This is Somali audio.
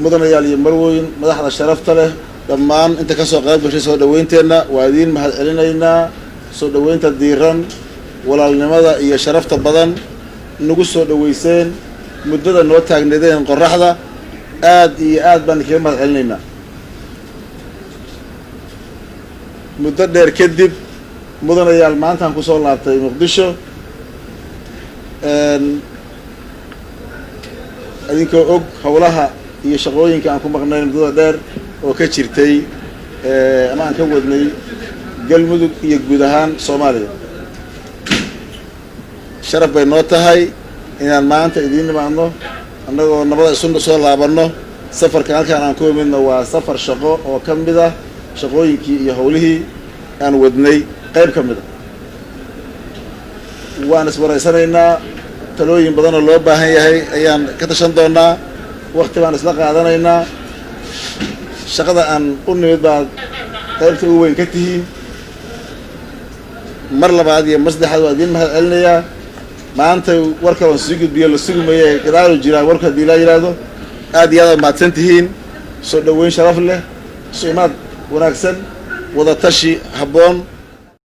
mudanayaal iyo marweyn madaxda sharafta leh dhammaan inta ka soo qayb gashay soo dhaweynteena waa idin mahad celinaynaa soo dhaweynta diiran walaalnimada iyo sharafta badan nagu soo dhaweyseen muddada noo taagneedeen qoraxda aad iyo aad baan kaga mahad celinaynaa muddo dheer kadib mudanayaal maantaan ku soo laabtay muqdisho idinkoo og howlaha iyo shaqooyinka aan ku maqnayn muddada dheer oo ka jirtay ama aan ka wadnay galmudug iyo guud ahaan Soomaaliya sharaf bay noo tahay inaan maanta idiin nimaadno annagoo nabada isu soo laabanno safarka halkaan aan ku imidno waa safar shaqo oo ka mid ah shaqooyinkii iyo howlihii aan wadnay qayb ka mid ah waan isbaraysanaynaa talooyin badan oo loo baahan yahay ayaan ka tashan doonaa waqti baan isla qaadanaynaa shaqada aan u nimid baa qaybta ugu weyn ka tihiin mar labaad iyo mar saddexaad waa idiin mahad celinayaa maanta warka waan sii gudbiyo la sugumaye gadaalu jiraa warka haddii laa yidhaahdo aad iyo aad mahadsan tihiin soo dhaweyn sharaf leh soo imaad wanaagsan wada tashi habboon